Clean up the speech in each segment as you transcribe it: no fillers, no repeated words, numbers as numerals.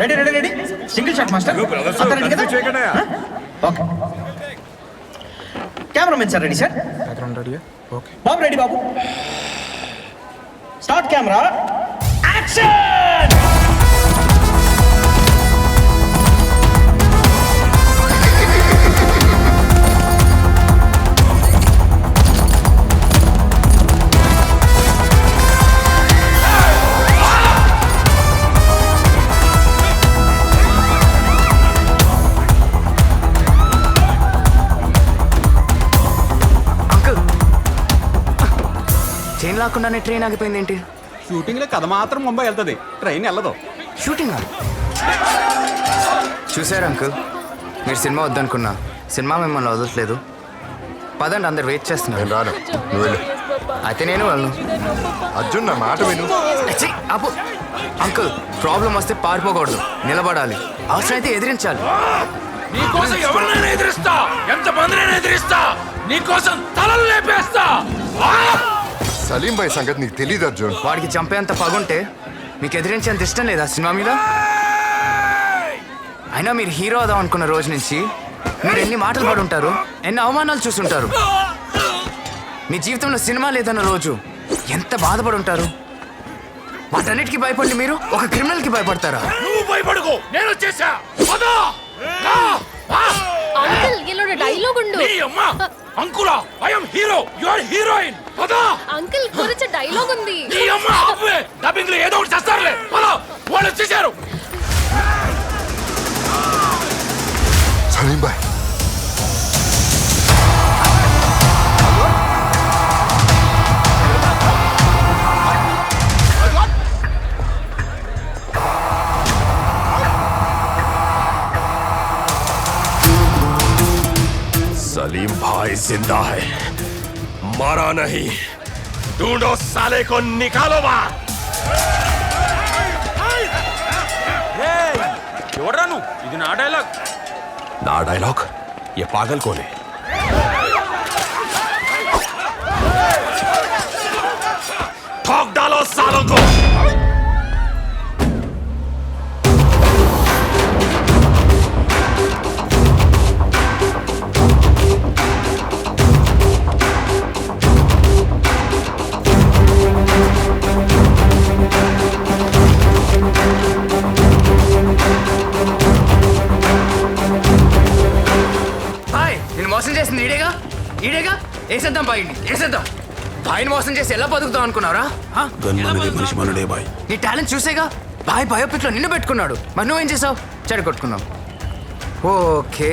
Ready ready ready single shot master okay cameraman sir ready sir బాబు ready బాబు start camera action train లాక్కుండానే train ఆగిపోయింది ఏంటి? Shooting లో కథ మాత్రం ముంబై వెళ్తుంది, ట్రైన్ వెళ్ళదు. షూటింగ్ చూసారు అంకుల్, మీరు సినిమా వద్దనుకున్నా సినిమా మిమ్మల్ని వదలట్లేదు. పదండి, అందరు వెయిట్ చేస్తున్నారు. నేను రాను, నువ్వు వెళ్ళు. అయితే నేను వెళ్ళను. అర్జున్ నా మాట విను. అప్పు అంకుల్, ప్రాబ్లం వస్తే పారిపోకూడదు, నిలబడాలి, అవసరమైతే ఎదిరించాలి. నీకోసం ఎవరినైనా ఎదిరిస్తా, ఎంత మందినైనా ఎదిరిస్తా, నీకోసం తలలు లేపేస్తా. సలీం భాయ్ సంగతి నీకు తెలియదు అర్జున్. వాడికి చంపేంత పగుంటే మీకు ఎదిరించేంత ఇష్టం లేదా సినిమా మీద? అయినా మీరు హీరో అవుదాం అనుకున్న రోజు నుంచి మీరు ఎన్ని మాటలు పడి ఉంటారు, ఎన్ని అవమానాలు చూసుంటారు. మీ జీవితంలో సినిమా లేదన్న రోజు ఎంత బాధపడి ఉంటారు. వాటన్నిటికీ భయపడి మీరు ఒక క్రిమినల్ కి భయపడతారా? నువ్వు భయపడుకో, నేను వచ్చేసా. అంకుల్ ఇల్లోడ డైలాగ్ ఉండు. నీ అమ్మ అంకులా, I am hero, you are heroine. పదా అంకుల్ గురించి డైలాగ్ ఉంది. నీ అమ్మ అబ్బే, డబ్బింగ్ లో ఏదో ఒకటి చేస్తారులే. పదా, వాళ్ళు వచ్చేసారు. సలీం భాయ్ सलीम भाई जिंदा है, मरा नहीं. ढूंढो साले को, निकालो बाहर. ఎవడ్రా నువ్వు? ఇది నా డైలాగ్. ना डायलॉग, ये पागल कौन है? ठोक डालो सालों को. మోసం చేసింది ఈడేగా వేసేద్దాం బాయిని, వేసేద్దాం. బాయిని మోసం చేసి ఎలా బతుకుతాం అనుకున్నారా? నీ టాలెంట్ చూసేగా బాయ్ బయోపిక్ లో నిన్ను పెట్టుకున్నాడు, మరి నువ్వేం చేసావు? చెడగొట్టుకున్నావు. ఓకే,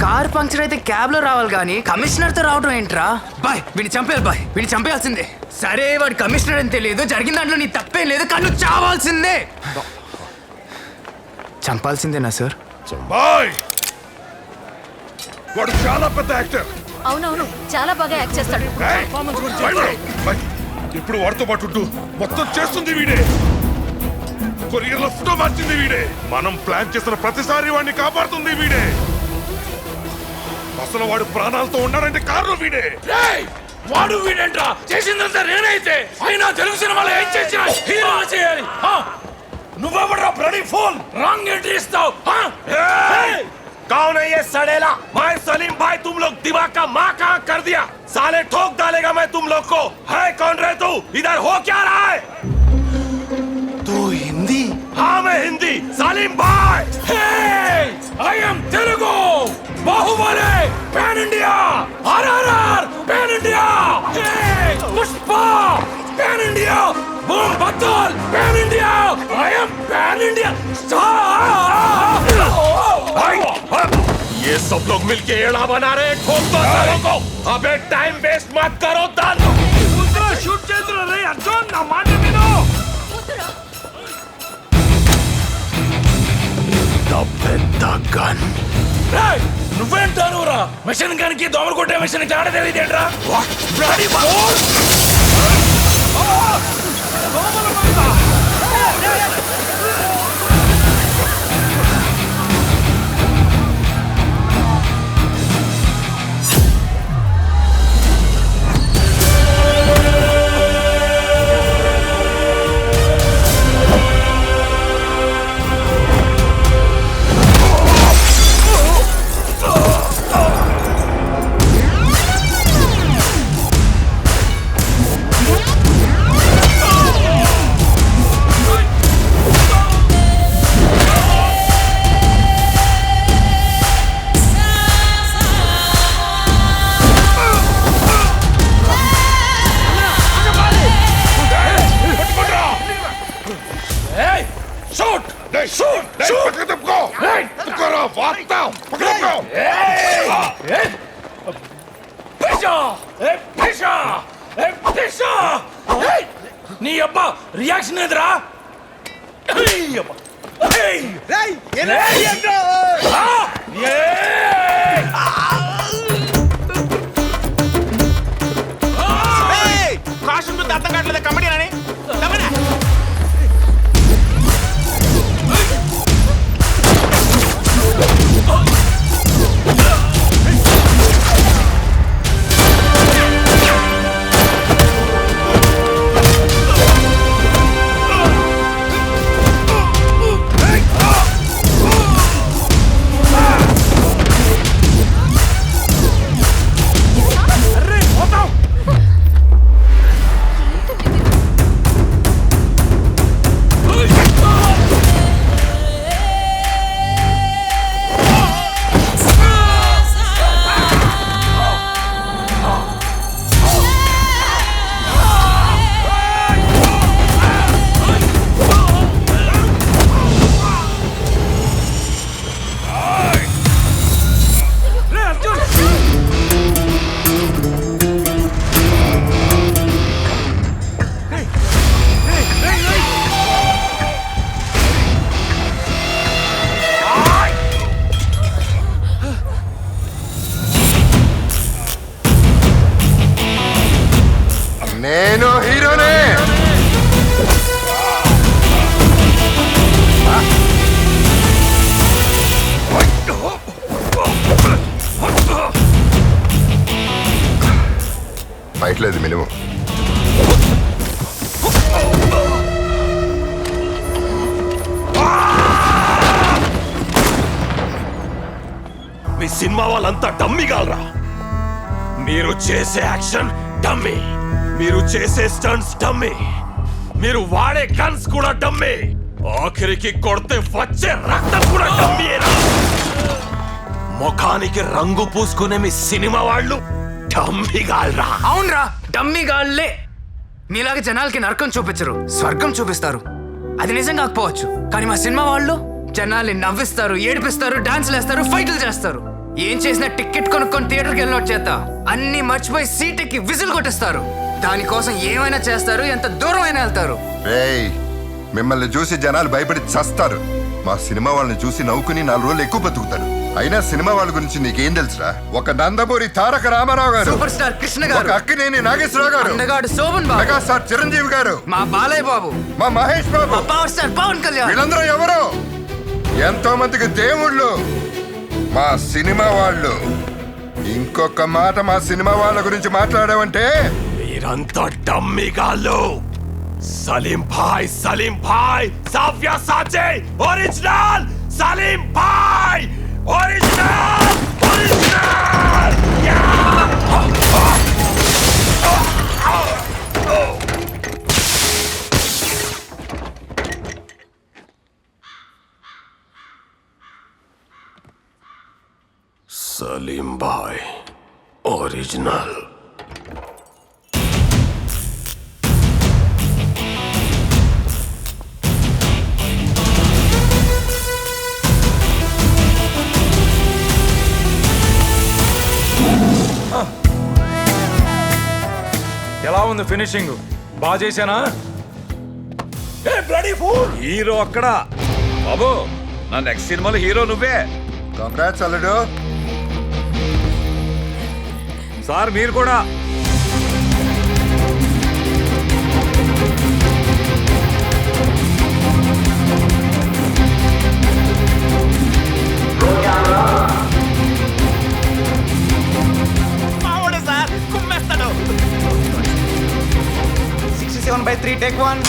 కార్ పంక్చర్ అయితే క్యాబ్ లో రావాలి కానీ కమిషనర్ తో రావడం ఏంట్రా? బాయ్ వీడిని చంపేయాలి, బాయ్ వీడిని చంపేయాల్సిందే. సరే వాడు కమిషనర్ అని తెలియదు, జరిగిన దాంట్లో నీ తప్పేం లేదు, కానీ నువ్వు చావాల్సిందే. చంపాల్సిందేనా సార్? వాడు చాలా పెద్ద యాక్టర్. అవునవును, చాలా బాగా యాక్ట్ చేస్తాడు. ఇప్పుడు వాడితో పాటు మొత్తం చేస్తుంది వీడే. కొరియర్ లో ఫోటో మార్చింది వీడే. మనం ప్లాన్ చేసిన ప్రతిసారి వాడిని కాపాడుతుంది వీడే. అసలు వాడు ప్రాణాలతో ఉన్నాడంటే కారణం వీడే. వాడు వీడేంట్రా? చేసిందంతా నేనైతే. అయినా తెలుగు సినిమాలో ఏం చేసినా హీరో చేయాలి. నువ్వెవడ్రా బ్లడీ ఫూల్? రాంగ్ ఎంట్రీ ఇస్తావు. कौन है ये सड़ेला? मैं सलीम भाई, तुम लोग दिमाग का माँ कहाँ कर दिया? साले ठोक डालेगा मैं तुम लोग को. है कौन रहे तू? इधर हो क्या रहा है? तू हिंदी? हाँ मैं हिंदी. सलीम भाई. I am Telugu. Baahubali pan India. RRR pan India. Pushpa pan India. बूम बत्तल pan India. I am pan India star. ये सब लोग मिलके एड़ा बना रहे हैं. ठोक दो सालों को. अबे टाइम वेस्ट मत करो. दान शूट चल रहे अर्जुन, ना मान विनो. The gun. నువ్వేంటానురా? మిషన్ గన్ కి దోమలు కొట్టే మిషన్ తేడా తెలియదేంట్రా? Bloody four. నీ అబ్బా రియాక్షన్ ఎదురా కాషన్ అర్థం కావట్లేదు కమెడీ అని నేను హీరోనే. ఫైట్ లేదు మినిమం. మీ సినిమా వాళ్ళంతా డమ్మిగాలరా. మీరు చేసే యాక్షన్ డమ్మి, మీరు చేసే స్టంట్స్ డమ్మి, మీరు వాడే గన్స్ కూడా డమ్మి, ఆఖరికి కొడితే వచ్చే రక్తం కూడా డమ్మీరా. ముఖానికి రంగు పూసుకునే మీ సినిమా వాళ్ళు డమ్మిగాలరా. అవునరా, డమ్మీ గాళ్ళే. మీలాగా జనాలకి నరకం చూపించరు, స్వర్గం చూపిస్తారు. అది నిజం కాకపోవచ్చు, కానీ మా సినిమా వాళ్ళు జనాల్ని నవ్విస్తారు, ఏడిపిస్తారు, డాన్సులు వేస్తారు, ఫైట్లు చేస్తారు. ఏం చేసినా టికెట్ కొనుక్కొని థియేటర్కి వెళ్ళినట్టు చేత అన్ని మర్చిపోయి సీట్కి విజిల్ కొట్టిస్తారు. దానికోసం ఏమైనా చేస్తారు, ఎంత దూరం అయినా వెళ్తారు. రేయ్, మిమ్మల్ని చూసి జనాలు భయపడి చస్తారు. మా సినిమా వాళ్ళని చూసి నవ్వుకుని 4 రోజులు ఎక్కువ బతుకుతారు. అయినా సినిమా వాళ్ళ గురించి నీకేం తెలుసురా? ఒక నందమూరి తారక రామారావు గారు, సూపర్ స్టార్ కృష్ణ గారు, ఒక అక్కినేని నాగేశ్వరరావు గారు, అందగాడు శోభన్ బాబు, మెగాస్టార్ చిరంజీవి గారు, మా బాలయ్య బాబు, మా మహేష్ బాబు, మా పవర్ స్టార్ పవన్ కళ్యాణ్. వీళ్ళందరూ ఎవరు? ఎంతో మందికి దేవుళ్ళు మా సినిమా వాళ్ళు. ఇంకొక మాట మా సినిమా వాళ్ళ గురించి మాట్లాడావంటే మీరంతా డమ్మిగాళ్ళు. సలీం భాయ్, సలీం భాయ్, సాఫ్యా సాచే ఒరిజినల్. సలీం భాయ్ ఒరిజినల్, ఒరిజినల్. సలీం భాయ్ ఒరిజినల్. ఎలా ఉంది ఫినిషింగ్? బాగా చేశానా? హీరో అక్కడ బాబు, నా నెక్స్ట్ సినిమాలో హీరో నువ్వే. కంగ్రాట్స్ అల్లుడు. సార్ మీరు కూడా. సార్ కుమ్మేస్తాడు. 67/3 టేక్ 1.